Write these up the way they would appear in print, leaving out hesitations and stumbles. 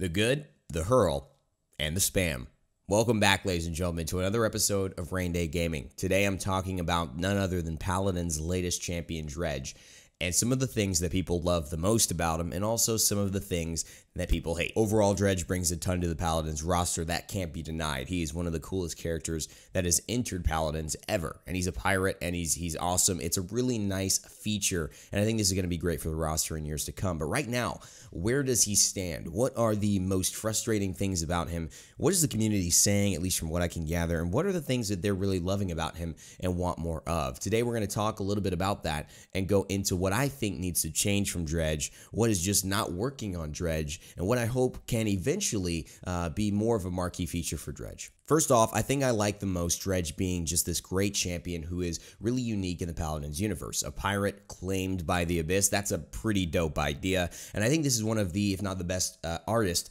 The good, the hurl, and the spam. Welcome back, ladies and gentlemen, to another episode of Raynday Gaming. Today I'm talking about none other than Paladins' latest champion, DREDGE, and some of the things that people love the most about him, and also some of the things that people hate. Overall, DREDGE brings a ton to the Paladins roster, that can't be denied. He is one of the coolest characters that has entered Paladins ever, and he's a pirate, and he's awesome. It's a really nice feature, and I think this is going to be great for the roster in years to come. But right now, where does he stand? What are the most frustrating things about him? What is the community saying, at least from what I can gather, and what are the things that they're really loving about him and want more of? Today, we're going to talk a little bit about that and go into what I think needs to change from DREDGE, what is just not working on DREDGE, and what I hope can eventually be more of a marquee feature for DREDGE. First off, I think I like the most DREDGE being just this great champion who is really unique in the Paladins universe. A pirate claimed by the Abyss, that's a pretty dope idea, and I think this is one of the, if not the best artist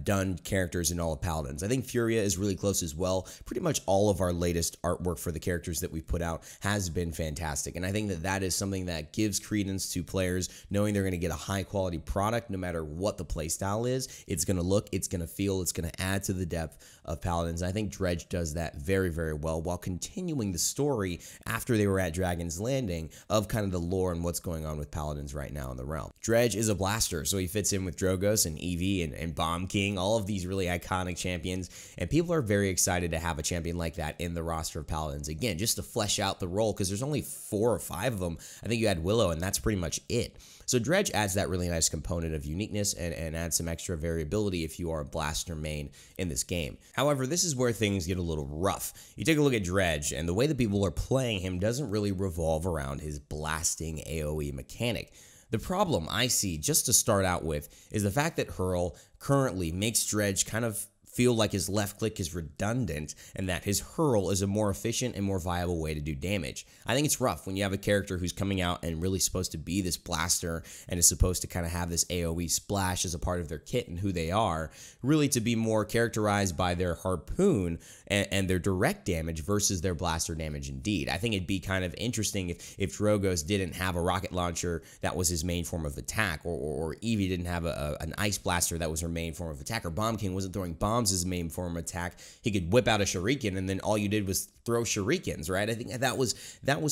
done characters in all of Paladins. I think Furia is really close as well. Pretty much all of our latest artwork for the characters that we've put out has been fantastic, and I think that that is something that gives credence to players knowing they're going to get a high quality product no matter what the playstyle is. It's going to look, it's going to feel, it's going to add to the depth of Paladins. I think DREDGE does that very, very well while continuing the story after they were at Dragon's Landing of kind of the lore and what's going on with Paladins right now in the realm. DREDGE is a blaster, so he fits in with Drogoz and Eevee and Bomb King, all of these really iconic champions, and people are very excited to have a champion like that in the roster of Paladins. Again, just to flesh out the role, because there's only 4 or 5 of them. I think you had Willow, and that's pretty much it. So DREDGE adds that really nice component of uniqueness and adds some extra variability if you are a blaster main in this game. However, this is where things get a little rough. You take a look at DREDGE, and the way that people are playing him doesn't really revolve around his blasting AoE mechanic. The problem I see, just to start out with, is the fact that Hurl currently makes DREDGE kind of feel like his left click is redundant and that his hurl is a more efficient and more viable way to do damage. I think it's rough when you have a character who's coming out and really supposed to be this blaster and is supposed to kind of have this AoE splash as a part of their kit and who they are, really to be more characterized by their harpoon and their direct damage versus their blaster damage indeed. I think it'd be kind of interesting if Drogoz didn't have a rocket launcher that was his main form of attack, or Eevee didn't have an ice blaster that was her main form of attack, or Bomb King wasn't throwing bombs as main form of attack. He could whip out a shuriken and then all you did was throw shurikens, right? I think that was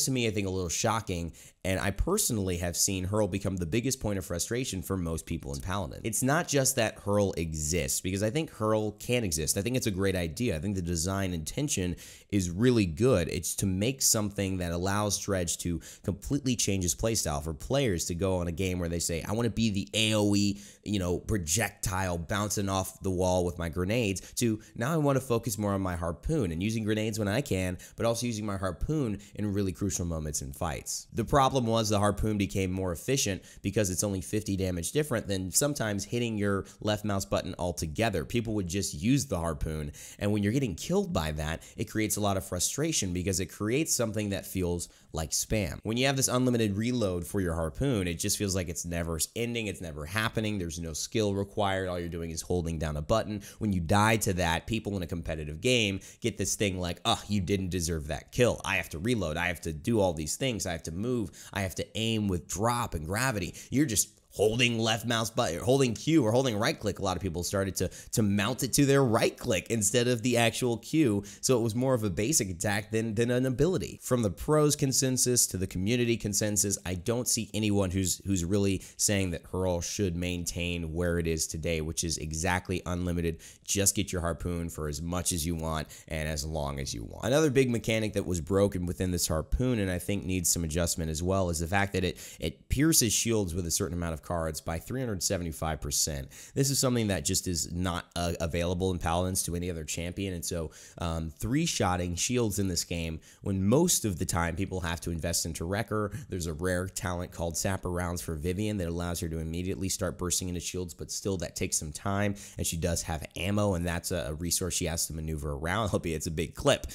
to me, I think, a little shocking, and I personally have seen Hurl become the biggest point of frustration for most people in Paladin. It's not just that Hurl exists, because I think Hurl can exist. I think it's a great idea. I think the design intention is really good. It's to make something that allows DREDGE to completely change his playstyle for players to go on a game where they say, I want to be the AoE, projectile bouncing off the wall with my grenades, to now I want to focus more on my harpoon and using grenades when I can, but also using my harpoon in really crucial moments in fights. The problem was the harpoon became more efficient because it's only 50 damage different than sometimes hitting your left mouse button altogether. People would just use the harpoon, and when you're getting killed by that, it creates a lot of frustration because it creates something that feels like spam. When you have this unlimited reload for your harpoon, it just feels like it's never ending, it's never happening, there's no skill required, all you're doing is holding down a button. When you die to that, people in a competitive game get this thing like, oh, you didn't deserve that kill. I have to reload, I have to do all these things, I have to move, I have to aim with drop and gravity. You're just holding left mouse button, holding Q or holding right click. A lot of people started to mount it to their right click instead of the actual Q, so it was more of a basic attack than an ability. From the pros consensus to the community consensus, I don't see anyone who's really saying that Hurl should maintain where it is today, which is exactly unlimited. Just get your harpoon for as much as you want and as long as you want. Another big mechanic that was broken within this harpoon, and I think needs some adjustment as well, is the fact that it pierces shields with a certain amount of cards by 375%. This is something that just is not available in Paladins to any other champion, and so 3-shotting shields in this game, when most of the time people have to invest into Wrecker. There's a rare talent called Sapper Rounds for Vivian that allows her to immediately start bursting into shields, but still that takes some time, and she does have ammo, and that's a resource she has to maneuver around, albeit it's a big clip.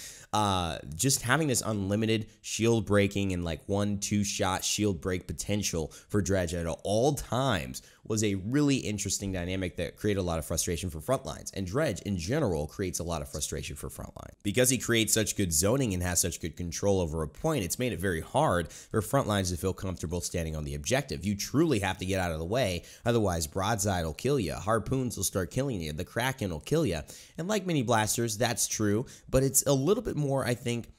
Just having this unlimited shield breaking and like 1-2 shot shield break potential for DREDGE at all all times was a really interesting dynamic that created a lot of frustration for front lines. And Dredge, in general, creates a lot of frustration for front line. Because he creates such good zoning and has such good control over a point, it's made it very hard for front lines to feel comfortable standing on the objective. You truly have to get out of the way, otherwise broadside will kill you, harpoons will start killing you, the Kraken will kill you. And like mini blasters, that's true, but it's a little bit more, I think,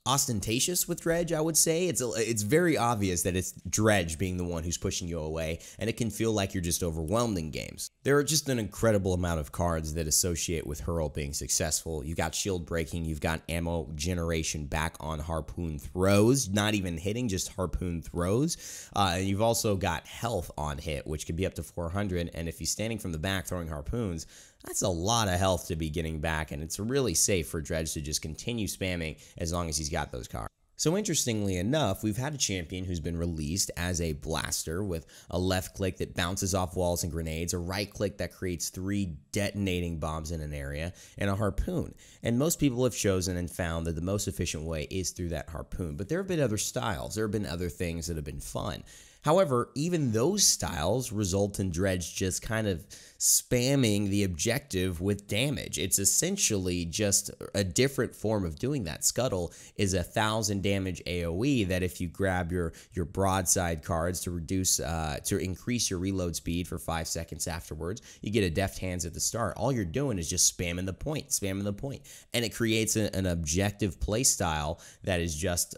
ostentatious with Dredge, I would say. It's very obvious that it's Dredge being the one who's pushing you away, and it can feel like you're just overwhelmed in games. There are just an incredible amount of cards that associate with Hurl being successful. You've got shield breaking, you've got ammo generation back on harpoon throws, not even hitting, just harpoon throws. And you've also got health on hit, which can be up to 400, and if he's standing from the back throwing harpoons, that's a lot of health to be getting back, and it's really safe for Dredge to just continue spamming as long as he's got those cards. So interestingly enough, we've had a champion who's been released as a blaster with a left click that bounces off walls and grenades, a right click that creates 3 detonating bombs in an area, and a harpoon. And most people have chosen and found that the most efficient way is through that harpoon. But there have been other styles. There have been other things that have been fun. However, even those styles result in Dredge just kind of spamming the objective with damage. It's essentially just a different form of doing that. Scuttle is 1,000 damage AoE that if you grab your broadside cards to increase your reload speed for 5 seconds afterwards, you get a deft hands at the start. All you're doing is just spamming the point. And it creates an objective playstyle that is just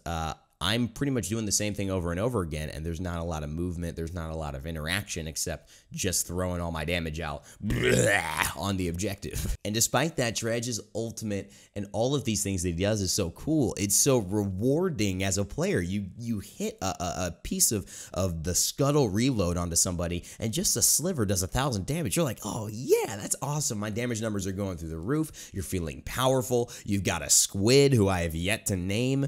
I'm pretty much doing the same thing over and over again, and there's not a lot of movement, there's not a lot of interaction except just throwing all my damage out on the objective. And despite that, Dredge is ultimate, and all of these things that he does is so cool. It's so rewarding as a player. You hit a piece of the Scuttle reload onto somebody, and just a sliver does 1,000 damage. You're like, oh yeah, that's awesome. My damage numbers are going through the roof. You're feeling powerful. You've got a squid who I have yet to name.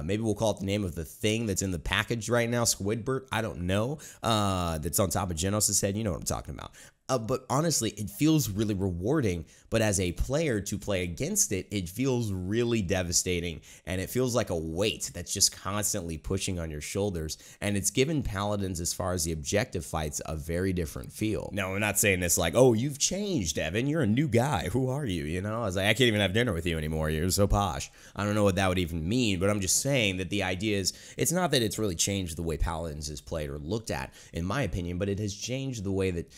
Maybe we'll call it the name of the thing that's in the package right now, Squidbert, I don't know, that's on top of Genos' head. You know what I'm talking about. But honestly, it feels really rewarding, but as a player to play against it, it feels really devastating, and it feels like a weight that's just constantly pushing on your shoulders, and it's given Paladins, as far as the objective fights, a very different feel. No, I'm not saying this like, oh, you've changed, Evan, you're a new guy, who are you, you know? I was like, I can't even have dinner with you anymore, you're so posh. I don't know what that would even mean, but I'm just saying that the idea is, it's not that it's really changed the way Paladins is played or looked at, in my opinion, but it has changed the way that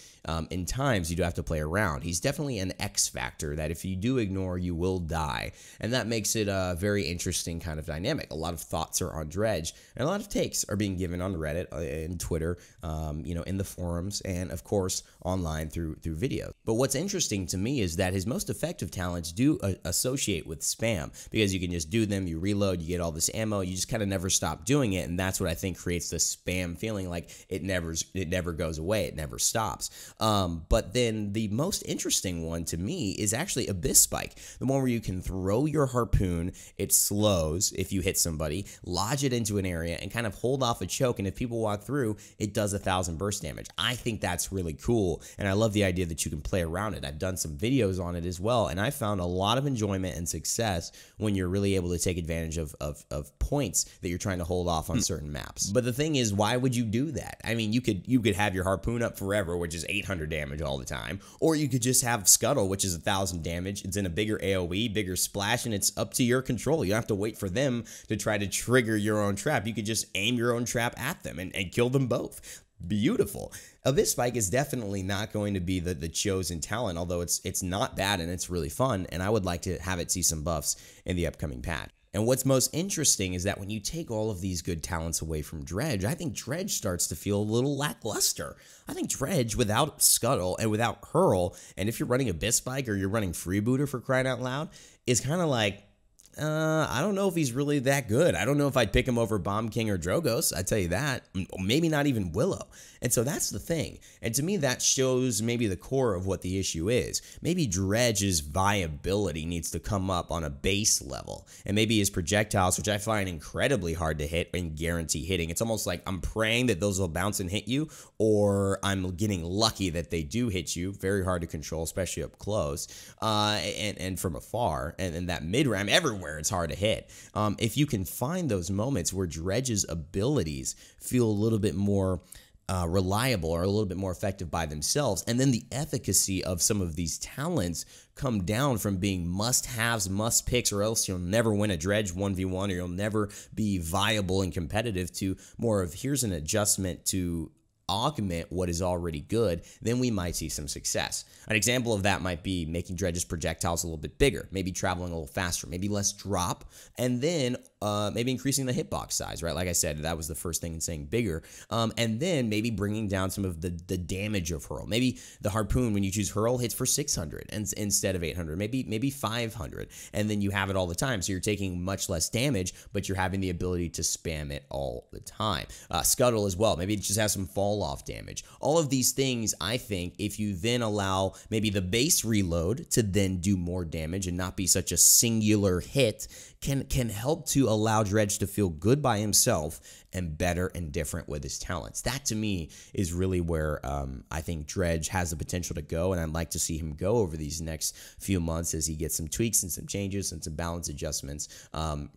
in times you do have to play around. He's definitely an X factor that if you do ignore, you will die. And that makes it a very interesting kind of dynamic. A lot of thoughts are on Dredge, and a lot of takes are being given on Reddit and Twitter, you know, in the forums, and of course online through videos. But what's interesting to me is that his most effective talents do associate with spam, because you can just do them, you reload, you get all this ammo, you just kind of never stop doing it, and that's what I think creates the spam feeling, like it never goes away, it never stops. But then the most interesting one to me is actually Abyss Spike, the one where you can throw your harpoon, it slows if you hit somebody, lodge it into an area, and kind of hold off a choke, and if people walk through, it does 1,000 burst damage. I think that's really cool, and I love the idea that you can play around it. I've done some videos on it as well, and I found a lot of enjoyment and success when you're really able to take advantage of points that you're trying to hold off on certain maps. But the thing is, why would you do that? I mean, you could have your harpoon up forever, which is 800 damage all the time, or you could just have Scuttle, which is 1,000 damage. It's in a bigger AoE, bigger splash, and it's up to your control. You don't have to wait for them to try to trigger your own trap. You could just aim your own trap at them and kill them both. Beautiful. Abyss Spike is definitely not going to be the chosen talent, although it's not bad and it's really fun, and I would like to have it see some buffs in the upcoming patch. And what's most interesting is that when you take all of these good talents away from Dredge, I think Dredge starts to feel a little lackluster. I think Dredge, without Scuttle and without Hurl, and if you're running Abyss Spike or you're running Freebooter for crying out loud, is kind of like, I don't know if he's really that good. I don't know if I'd pick him over Bomb King or Drogos, I tell you that. Maybe not even Willow. And so that's the thing. And to me, that shows maybe the core of what the issue is. Maybe Dredge's viability needs to come up on a base level. And maybe his projectiles, which I find incredibly hard to hit and guarantee hitting. It's almost like I'm praying that those will bounce and hit you, or I'm getting lucky that they do hit you. Very hard to control, especially up close and from afar. And that mid-ram, everywhere it's hard to hit. If you can find those moments where Dredge's abilities feel a little bit more reliable or a little bit more effective by themselves. And then the efficacy of some of these talents come down from being must-haves, must-picks, or else you'll never win a dredge 1v1 or you'll never be viable and competitive, to more of here's an adjustment to augment what is already good. Then we might see some success. An example of that might be making dredge's projectiles a little bit bigger, maybe traveling a little faster, maybe less drop, and then maybe increasing the hitbox size, right? Like I said, that was the first thing in saying bigger. And then maybe bringing down some of the damage of Hurl. Maybe the harpoon, when you choose Hurl, hits for 600 instead of 800, maybe 500, and then you have it all the time. So you're taking much less damage, but you're having the ability to spam it all the time. Scuttle as well. Maybe it just has some fall off damage. All of these things, I think, if you then allow maybe the base reload to then do more damage and not be such a singular hit, can help to allow Dredge to feel good by himself and better and different with his talents. That, to me, is really where I think Dredge has the potential to go, and I'd like to see him go over these next few months as he gets some tweaks and some changes and some balance adjustments,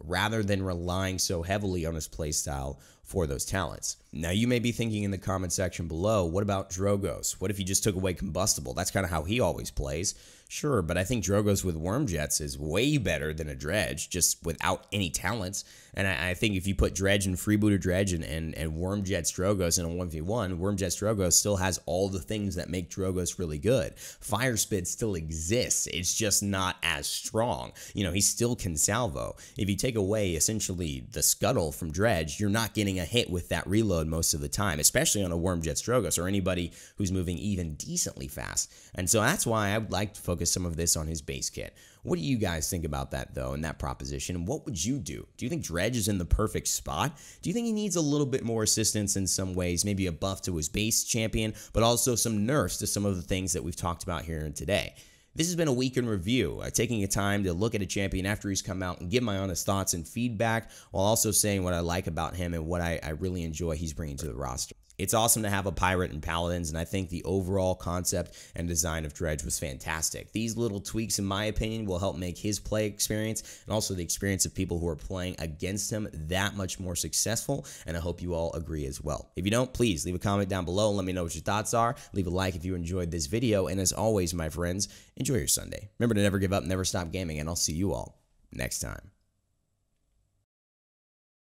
rather than relying so heavily on his playstyle for those talents. Now, you may be thinking in the comment section below, what about Drogos? What if you just took away Combustible? That's kind of how he always plays. Sure, but I think Drogos with Worm Jets is way better than a Dredge, just without any talents. And I think if you put Dredge and Freebooter Dredge and Worm Jets Drogos in a 1v1, Worm Jets Drogos still has all the things that make Drogos really good. Fire Spit still exists. It's just not as strong. You know, he still can salvo. If you take away essentially the Scuttle from Dredge, you're not getting a hit with that reload most of the time, especially on a Worm Jets Drogos or anybody who's moving even decently fast. And so that's why I would like to focus some of this on his base kit. What do you guys think about that, though, and that proposition? And what would you do? Do you think Dredge is in the perfect spot? Do you think he needs a little bit more assistance in some ways, maybe a buff to his base champion, but also some nerfs to some of the things that we've talked about here today? This has been a week in review, taking a time to look at a champion after he's come out and give my honest thoughts and feedback, while also saying what I like about him and what I really enjoy he's bringing to the roster. It's awesome to have a pirate in Paladins, and I think the overall concept and design of Dredge was fantastic. These little tweaks, in my opinion, will help make his play experience and also the experience of people who are playing against him that much more successful, and I hope you all agree as well. If you don't, please leave a comment down below and let me know what your thoughts are. Leave a like if you enjoyed this video, and as always, my friends, enjoy your Sunday. Remember to never give up, never stop gaming, and I'll see you all next time.